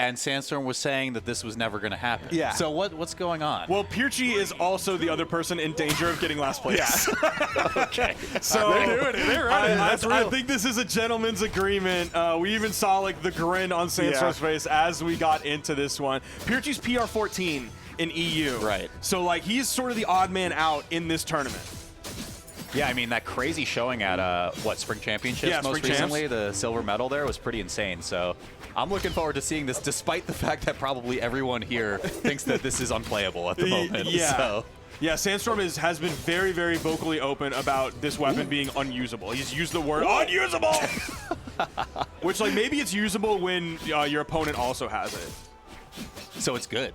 and Sandstorm was saying that this was never going to happen. Yeah. So what's going on? Well, Pierchy is also the other person in danger of getting last place. Yeah. Okay. So They're doing it. They're running. That's real. I think this is a gentleman's agreement. We even saw like the grin on Sandstorm's face as we got into this one. Pierchy's PR14 in EU. Right. So like he's sort of the odd man out in this tournament. Yeah, I mean, that crazy showing at, Spring Championships most recently, the silver medal there was pretty insane. So I'm looking forward to seeing this, despite the fact that probably everyone here thinks that this is unplayable at the moment. Yeah. So. Yeah, Sandstorm has been very, very vocally open about this weapon being unusable. He's used the word unusable! Which, like, maybe it's usable when your opponent also has it. So it's good.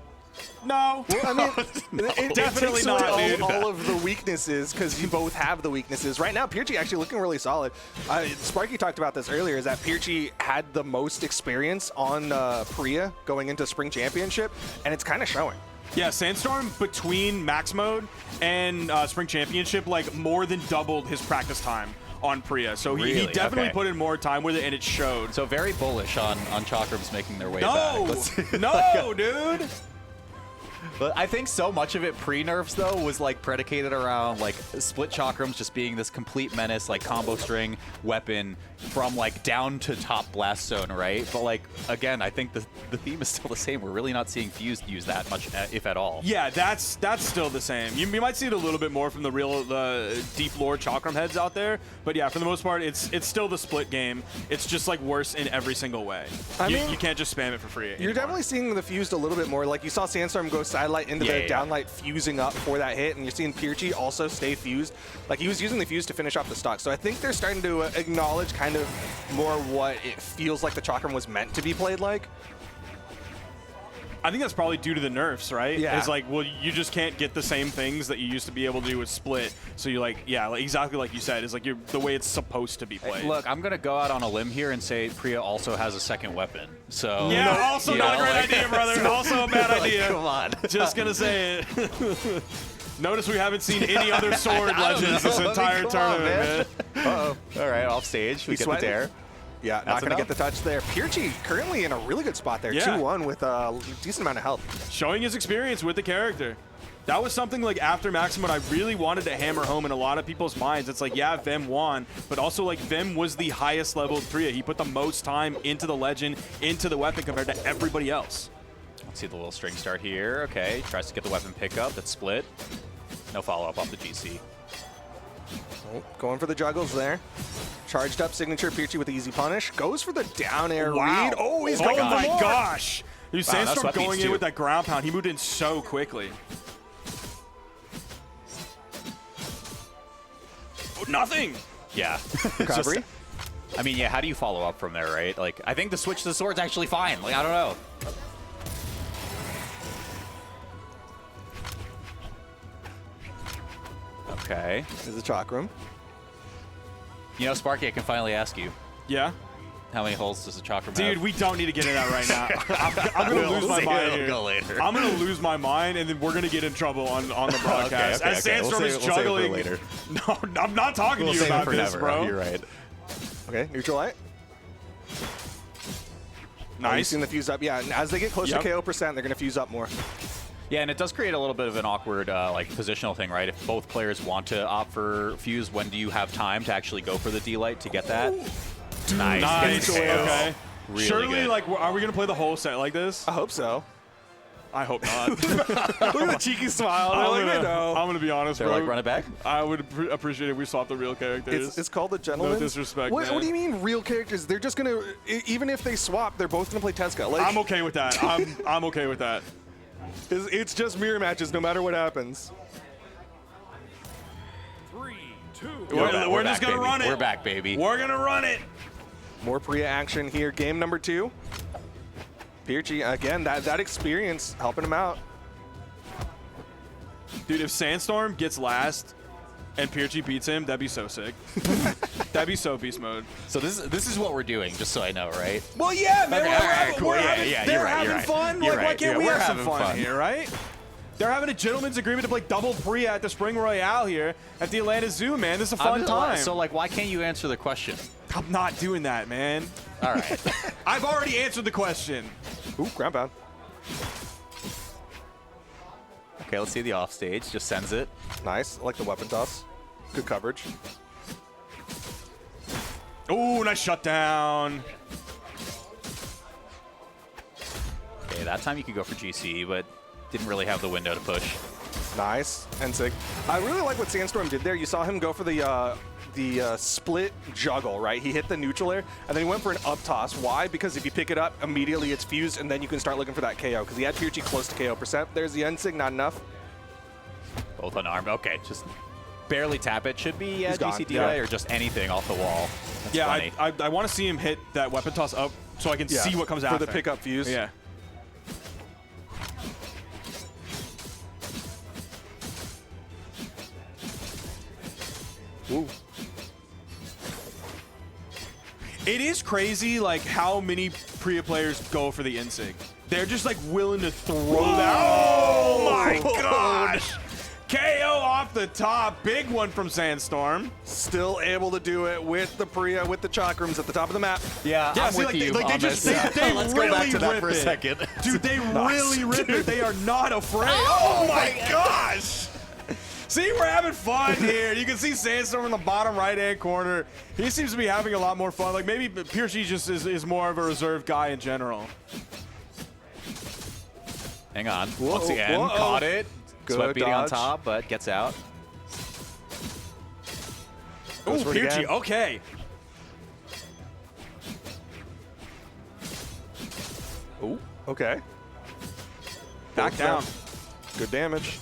No. Well, I mean, it Definitely takes not, away dude. all of the weaknesses because you both have the weaknesses. Right now, Pierchy actually looking really solid. Sparky talked about this earlier, is that Pierchy had the most experience on Priya going into Spring Championship, and it's kind of showing. Yeah, Sandstorm, between Max Mode and Spring Championship, like, more than doubled his practice time on Priya. So he Really? definitely Okay. put in more time with it, and it showed. So very bullish on Chakrams making their way back. No, dude. But I think so much of it pre-nerfs, though, was like predicated around like split chakrams just being this complete menace, like combo string weapon from like down to top blast zone, right? But like, again, I think the theme is still the same. We're really not seeing Fused use that much, if at all. Yeah, that's still the same. You might see it a little bit more from the deep lore Chakram heads out there, but yeah, for the most part, it's still the split game. It's just like worse in every single way. I mean, you can't just spam it for free You're anymore. definitely seeing the Fused a little bit more. Like you saw Sandstorm go sidelight into the downlight, fusing up for that hit, and you're seeing Pierchy also stay fused. Like he was using the Fuse to finish off the stock. So I think they're starting to acknowledge kind of more what it feels like the Chakram was meant to be played like. I think that's probably due to the nerfs, right? Yeah. It's like, well, you just can't get the same things that you used to be able to do with Split. So you're like, yeah, like exactly like you said, it's like the way it's supposed to be played. Look, I'm gonna go out on a limb here and say Priya also has a second weapon. So yeah, also not a great idea, brother. Also a bad idea. Come on. Just gonna say it. Notice we haven't seen any other sword legends this entire tournament, man. Uh-oh. All right, off stage. We get the dare. Yeah, not going to get the touch there. Pierchy currently in a really good spot there. Yeah. 2-1 with a decent amount of health. Showing his experience with the character. That was something like after Maximum I really wanted to hammer home in a lot of people's minds. It's like, yeah, Vem won, but also like Vem was the highest level of Priya. He put the most time into the legend, into the weapon compared to everybody else. Let's see the little string start here. Okay, tries to get the weapon pickup. That's split. No follow-up off the GC. Oh, going for the juggles there. Charged up signature Pierchy with the easy punish. Goes for the down air read. Oh, he's going for my more. gosh. Dude, Sandstorm that's going in too. with that ground pound. He moved in so quickly. Oh, nothing. Yeah. Recovery. I mean, yeah, how do you follow up from there, right? Like, I think the switch to the sword's actually fine. Like, I don't know. Okay. There's a Chakram. You know, Sparky, I can finally ask you. Yeah? How many holes does a Chakram have? Dude, we don't need to get into that right now. I'm going to lose my mind here. Go later. I'm going to lose my mind, and then we're going to get in trouble on the broadcast. Okay, As Sandstorm we'll is save it for juggling. later. No, I'm not talking We'll to you save it about for this, never. bro. You're right. Okay, neutral light. Nice. Oh, you've seen the fuse up. Yeah, and as they get closer to KO percent, they're going to fuse up more. Yeah, and it does create a little bit of an awkward like positional thing, right? If both players want to opt for Fuse, when do you have time to actually go for the D-Light to get that? Nice. Nice. Getting KO. Okay. Really Surely, good. like, are we going to play the whole set like this? I hope so. I hope not. Look at the cheeky smile. I'm No. going to be honest, They're bro. like, run it back? I would appreciate if we swapped the real characters. It's called the Gentleman. No disrespect, what, man. what do you mean real characters? They're just going to, even if they swap, they're both going to play Tezuka. Like, I'm okay with that. I'm okay with that. It's just mirror matches no matter what happens. 3, 2, We're just going to run it. We're back, baby. We're going to run it. More Priya action here. Game number 2. Pierchy, again, that experience helping him out. Dude, if Sandstorm gets last and Pierchy beats him, that'd be so sick. That'd be so beast mode. So this is what we're doing, just so I know, right? Well, yeah, man. Okay, We're yeah, having, yeah, they're you're right, having you're right. fun. You're Like, why right, can't yeah, we we're have some having fun fun. here, right? They're having a gentleman's agreement to play double Priya at the Spring Royale here at the Atlanta Zoo, man. This is a fun time. So, like, why can't you answer the question? I'm not doing that, man. All right. I've already answered the question. Ooh, ground pound. Okay, let's see the offstage. Just sends it. Nice. I like the weapon toss. Good coverage. Ooh, nice shutdown. Okay, that time you could go for GC, but didn't really have the window to push. Nice. Ensig. I really like what Sandstorm did there. You saw him go for the split juggle, right? He hit the neutral air, and then he went for an up toss. Why? Because if you pick it up, immediately it's fused, and then you can start looking for that KO, because he had Pierchy close to KO percent. There's the Ensig, not enough. Both unarmed. Okay, just barely tap it. Should be He's gone. GC delay or just anything off the wall. That's Yeah, funny. I want to see him hit that weapon toss up so I can see what comes after. For the pickup fuse. Yeah. Ooh. It is crazy, like, how many Priya players go for the Ensig. They're just, like, willing to throw that. Oh, my gosh! KO off the top. Big one from Sandstorm. Still able to do it with the Priya, with the chakrams at the top of the map. Yeah, Yeah, I'm see, with like, you they on just this. they Let's really go back to that rip for a it. second. Dude, they Nice. really rip it. They are not afraid. Oh, Oh, my gosh! See, we're having fun here. You can see Sandstorm in the bottom right-hand corner. He seems to be having a lot more fun. Like, maybe Pierchy just is more of a reserved guy in general. Hang on. Whoa, Once again, whoa. caught it. Good Sweat beating on dodge. top, but gets out. Ooh, Goes for it Pierchy, again. okay. Ooh, okay. Back down. Good damage.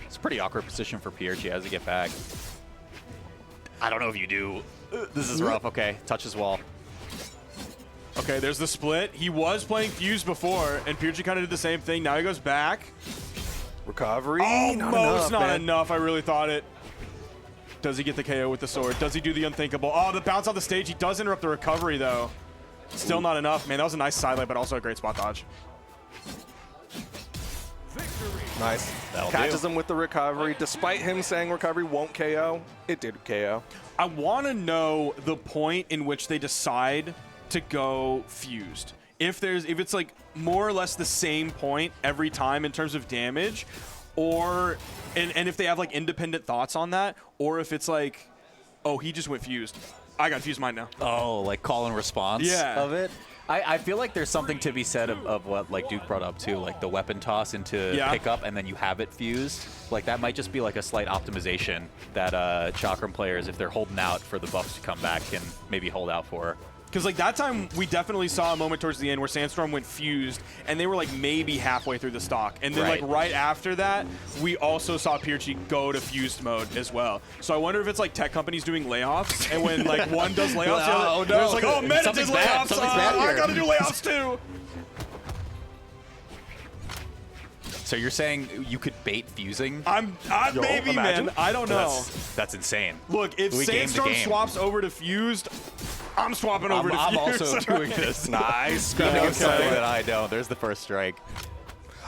It's a pretty awkward position for Pierchy as he get back. I don't know if you do. This is rough. Okay, touches wall. Okay, there's the split. He was playing Fuse before, and Pierchy kind of did the same thing. Now he goes back. Recovery. Almost not man. enough. I really thought it. Does he get the KO with the sword? Does he do the unthinkable? Oh, the bounce off the stage. He does interrupt the recovery, though. Still not enough. Man, that was a nice sidelight, but also a great spot dodge. Nice. That'll Catches do. him with the recovery. Despite him saying recovery won't KO, it did KO. I want to know the point in which they decide to go fused. If it's like more or less the same point every time in terms of damage, or and if they have like independent thoughts on that, or if it's like, oh, he just went fused. I got fused mine now. Oh, like call and response Yeah. of it. I feel like there's something to be said of what like Duke brought up too, like the weapon toss into pickup and then you have it fused. Like that might just be like a slight optimization that Chakram players, if they're holding out for the buffs to come back, can maybe hold out for. Because like that time, we definitely saw a moment towards the end where Sandstorm went fused, and they were like maybe halfway through the stock. And then like right after that, we also saw Pierchy go to fused mode as well. So I wonder if it's like tech companies doing layoffs, and when like one does layoffs, Oh, no. it's like, oh, Meta did Something's bad. layoffs. Something's bad I here. gotta do layoffs too. So you're saying you could bait fusing? I'm maybe, imagine. man. I don't know. That's insane. Look, if We gamed the Sandstorm game. swaps over to fused, I'm swapping over to I'm fused. also doing this. Nice. Speaking of something Okay. that I don't, there's the first strike.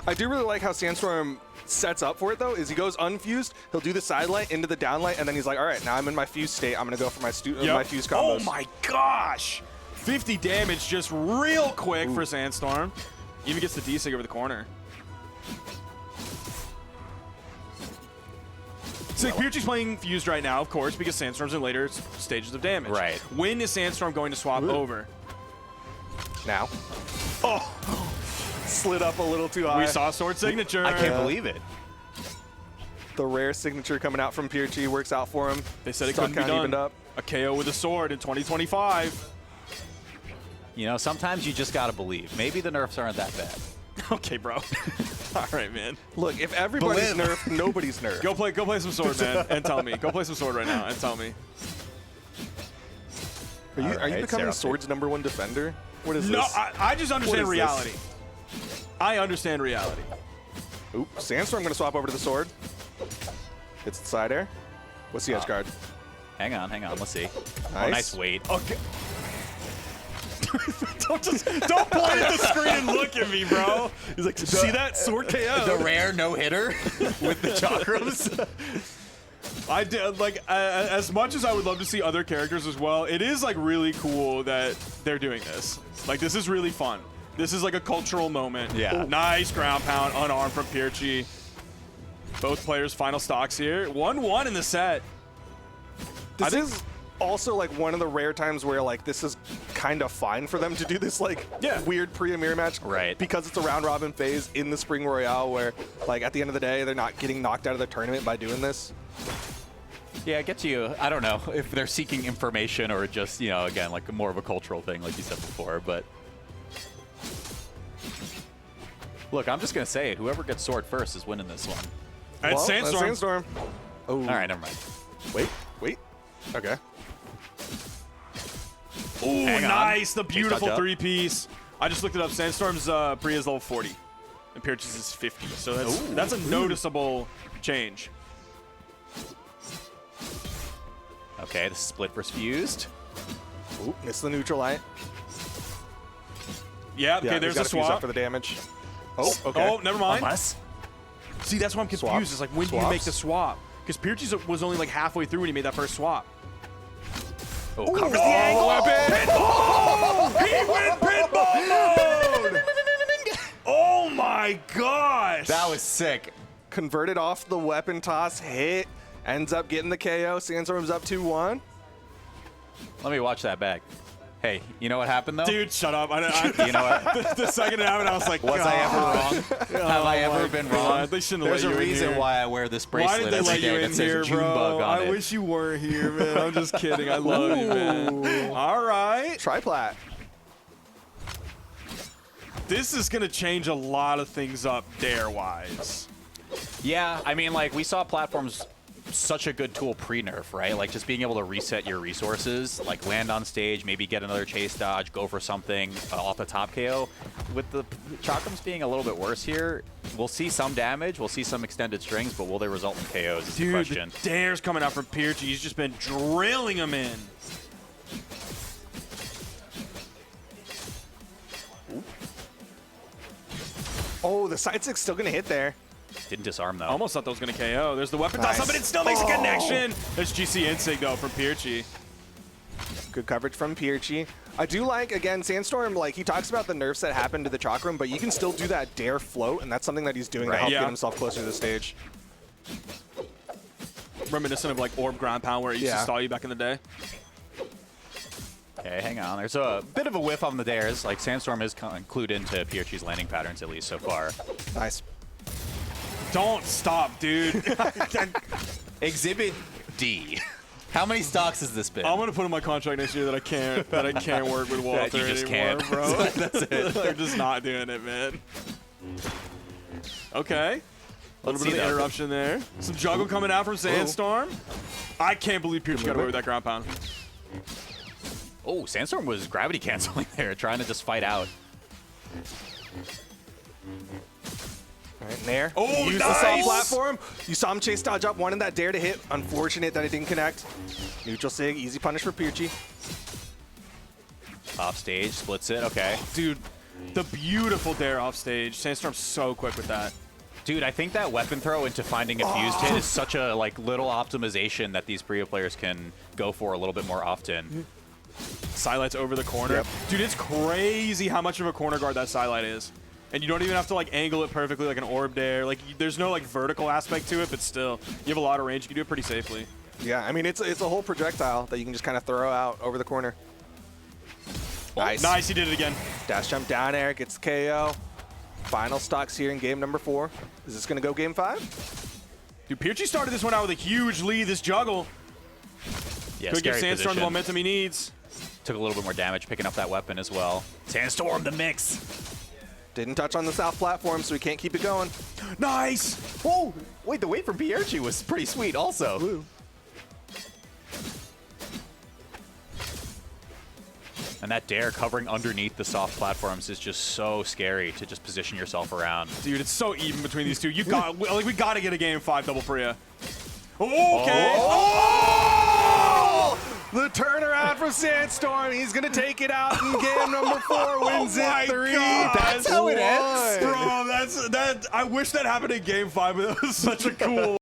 I do really like how Sandstorm sets up for it, though, is he goes unfused, he'll do the side light into the down light, and then he's like, all right, now I'm in my fuse state. I'm going to go for my fuse combos. Oh my gosh! 50 damage just real quick for Sandstorm. Even gets the D-Sig over the corner. So Pierchy's playing fused right now, of course, because Sandstorm's in later stages of damage. Right. When is Sandstorm going to swap over? Now. Oh! Slid up a little too high. We saw sword signature. I can't believe it. The rare signature coming out from Pierchy works out for him. They said it Stock couldn't be count done. evened up. A KO with a sword in 2025. You know, sometimes you just gotta believe. Maybe the nerfs aren't that bad. Okay, bro. All right, man. Look, if everybody's Believe. nerfed, nobody's nerfed. Go play some sword, man, and tell me. Go play some sword right now and tell me. Are you Alright, becoming Seraph. Sword's #1 defender? What is No, this? I just understand is this? reality. I understand reality. Oop, Sandstorm going to swap over to the sword. It's the side air. What's the edge guard? Hang on, let's see. Oh, Nice. nice wait. Okay. don't point at the screen and look at me, bro. He's like, see that sword KO? The rare no-hitter with the chakrams. I did like as much as I would love to see other characters as well. It is like really cool that they're doing this. Like this is really fun. This is like a cultural moment. Yeah. Nice ground pound, unarmed from Pierchy. Both players' final stocks here. 1-1 in the set. This is also like one of the rare times where like this is kind of fine for them to do this like weird pre-Amir match, right? Because it's a round robin phase in the Spring Royale where like at the end of the day they're not getting knocked out of the tournament by doing this. Yeah, it gets you. I don't know if they're seeking information or just, you know, again, like more of a cultural thing, like you said before. But look, I'm just gonna say it. Whoever gets sword first is winning this one. It's Sandstorm. Sandstorm. Oh. All right, never mind. Wait. Okay. Ooh, nice. The beautiful touch-up. three-piece. I just looked it up. Sandstorm's Priya's level 40, and Pierchy's is 50. So that's a noticeable change. Okay, the split versus fused. Ooh, missed the neutral light. Yeah, okay, there's got the to fuse up swap. for the damage. Oh, okay. Oh, never mind. Unless. See, that's why I'm confused. Swap. It's like, when do you make the swap? Because Pierchy's was only like halfway through when he made that first swap. Oh, covers the angle. Pinball! He went pinball mode! Oh my gosh! That was sick. Converted off the weapon toss, hit, ends up getting the KO. Sandstorm's up 2-1. Let me watch that back. Hey, you know what happened, though? Dude, shut up. You know what? The second it happened, I was like, Was I ever wrong? Have I ever been wrong? They shouldn't There's have a let you in reason here. why I wear this Why bracelet did they every let you day in that here, says June bro? bug on I it. wish you weren't here, man. I'm just kidding. I love you, man. All right. Triplat. This is going to change a lot of things up dare-wise. Yeah, I mean, like, we saw platforms such a good tool pre-nerf, right? Like, just being able to reset your resources, like land on stage, maybe get another chase dodge, go for something off the top KO. With the Chakrams being a little bit worse here, we'll see some damage, we'll see some extended strings, but will they result in KOs is the question. The dare's coming out from Pierchy. He's just been drilling them in. Oh, the side stick's still going to hit there. Didn't disarm, though. Almost thought that was going to KO. There's the weapon Nice. toss up, but it still makes a connection. There's GC Insig, though, from Pierchy. Good coverage from Pierchy. I do like, again, Sandstorm, like, he talks about the nerfs that happened to the Chakram, but you can still do that dare float, and that's something that he's doing to help get himself closer to the stage. Reminiscent of, like, Orb Ground Pound, where it used to stall you back in the day. Okay, hang on. There's a bit of a whiff on the dares. Like, Sandstorm is clued into Pierchy's landing patterns, at least so far. Nice. Don't stop, dude. Exhibit D. How many stocks has this been? I'm gonna put in my contract next year that I can't work with Walter you just anymore, can't. bro. That's it. They're just not doing it, man. Okay. A little bit of an interruption there. Some juggle coming out from Sandstorm. I can't believe Pierchy got away with that ground pound. Oh, Sandstorm was gravity canceling there, trying to just fight out. All right, Nair. Oh, Use nice! the same platform. You saw him chase dodge up, wanted that dare to hit. Unfortunate that it didn't connect. Neutral sig, easy punish for Pierchy. Off stage, splits it, okay. Dude, the beautiful dare off stage. Sandstorm's so quick with that. Dude, I think that weapon throw into finding a fused hit is such a like little optimization that these Priya players can go for a little bit more often. Silight's over the corner. Yep. Dude, it's crazy how much of a corner guard that Silight is. And you don't even have to like angle it perfectly like an orb dare. Like there's no like vertical aspect to it, but still, you have a lot of range. You can do it pretty safely. Yeah, I mean, it's a whole projectile that you can just kind of throw out over the corner. Nice. Nice, he did it again. Dash jump down air, gets KO. Final stocks here in game number 4. Is this going to go game 5? Dude, Pierchy started this one out with a huge lead. This juggle Yeah, could give scary Sandstorm the position. momentum he needs. Took a little bit more damage picking up that weapon as well. Sandstorm, the mix. Didn't touch on the south platform, so we can't keep it going. Nice! Oh, wait, the wait from Pierchy was pretty sweet also. Woo. And that dare covering underneath the soft platforms is just so scary to just position yourself around. Dude, it's so even between these two. You got like we got to get a game 5 double Priya. Okay. Oh! The turnaround from Sandstorm. He's going to take it out in game number 4. Wins it 3. That's how it ends? Bro, that I wish that happened in game 5, but that was such a cool